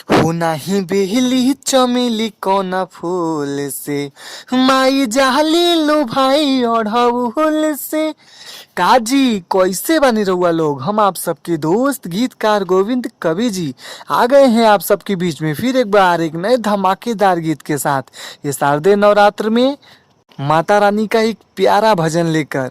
हो नाही बेली चमेली कोना फूल से, माई जाली लो भाई ओढ़ाउल से। काजी कैसे बने रहुआ लोग, हम आप सबके दोस्त गीतकार गोविंद कवि जी आ गए हैं आप सबके बीच में फिर एक बार एक नए धमाकेदार गीत के साथ, ये शारदीय नवरात्र में माता रानी का एक प्यारा भजन लेकर।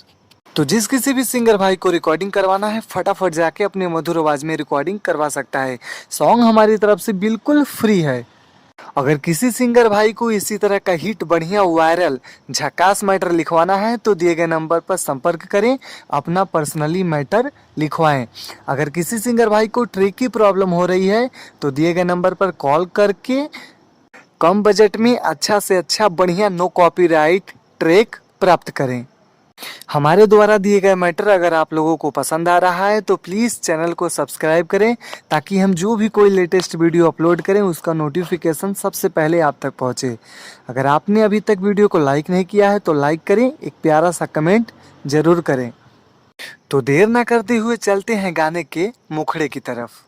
तो जिस किसी भी सिंगर भाई को रिकॉर्डिंग करवाना है फटाफट जाके अपने मधुर आवाज में रिकॉर्डिंग करवा सकता है। सॉन्ग हमारी तरफ से बिल्कुल फ्री है। अगर किसी सिंगर भाई को इसी तरह का हिट बढ़िया वायरल झकास मैटर लिखवाना है तो दिए गए नंबर पर संपर्क करें, अपना पर्सनली मैटर लिखवाएं। अगर किसी सिंगर भाई को ट्रैक की प्रॉब्लम हो रही है तो दिए गए नंबर पर कॉल करके कम बजट में अच्छा से अच्छा बढ़िया नो कॉपीराइट ट्रैक प्राप्त करें। हमारे द्वारा दिए गए मैटर अगर आप लोगों को पसंद आ रहा है तो प्लीज़ चैनल को सब्सक्राइब करें, ताकि हम जो भी कोई लेटेस्ट वीडियो अपलोड करें उसका नोटिफिकेशन सबसे पहले आप तक पहुंचे। अगर आपने अभी तक वीडियो को लाइक नहीं किया है तो लाइक करें, एक प्यारा सा कमेंट जरूर करें। तो देर ना करते हुए चलते हैं गाने के मुखड़े की तरफ।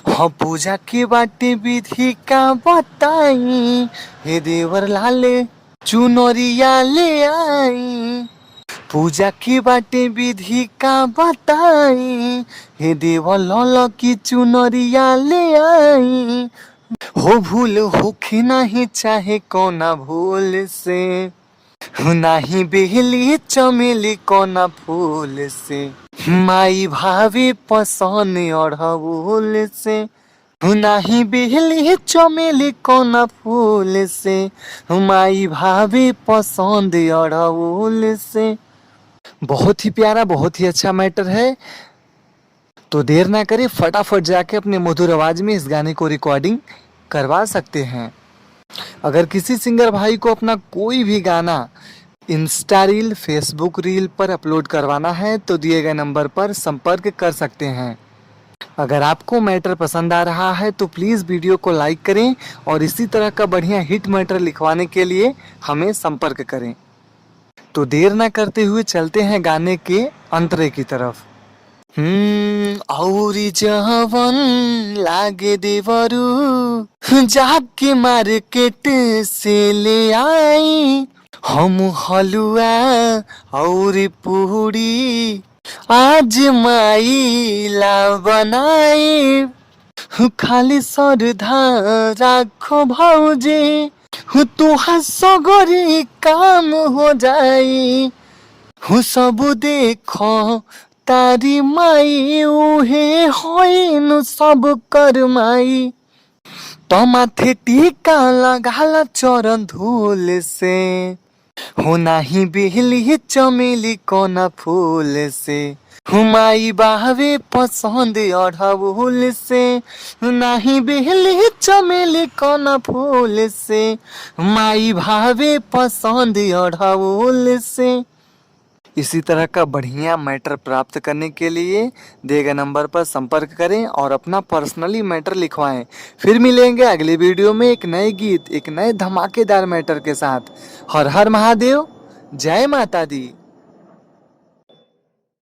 हाँ पूजा के बाटे विधि का बताई, हे देवर लाले चुनरिया ले आई। पूजा की बाटे विधि का बताई, हे देवर लाल की चुनरिया ले आई। हो भूल होखी नहीं चाहे कोना भूल से, नाही बेली चमेली कोना फूल से, माई भाभी पसंद अड़हुल से। नाही बेली चमेली कोना फूल से, माई भाभी पसंद अड़हुल से। बहुत ही प्यारा बहुत ही अच्छा मैटर है। तो देर ना करें, फटाफट जाके अपने मधुर आवाज में इस गाने को रिकॉर्डिंग करवा सकते हैं। अगर किसी सिंगर भाई को अपना कोई भी गाना इंस्टा रील फेसबुक रील पर अपलोड करवाना है तो दिए गए नंबर पर संपर्क कर सकते हैं। अगर आपको मैटर पसंद आ रहा है तो प्लीज़ वीडियो को लाइक करें और इसी तरह का बढ़िया हिट मैटर लिखवाने के लिए हमें संपर्क करें। तो देर ना करते हुए चलते हैं गाने के अंतरे की तरफ। औरी जवन लागे देवरू जाके मार्केट से ले आई, हम हलुआ और पूरी आज माइला बनाई। खाली श्रद्धा राखो भौजी, तुहार सगरी काम हो जाई। सब देखो तारी माई उहे होइन सब कर माई। माथे टीका लगाला चरण धूल से, हो नाही बेली चमेली कोना फूल से, माई बाहवे पसंद अड़हुल से। नाही बेली चमेली कोना फूल से, माई भावे पसंद अड़हुल से। इसी तरह का बढ़िया मैटर प्राप्त करने के लिए दिए गए नंबर पर संपर्क करें और अपना पर्सनली मैटर लिखवाएं। फिर मिलेंगे अगले वीडियो में एक नए गीत एक नए धमाकेदार मैटर के साथ। हर हर महादेव, जय माता दी।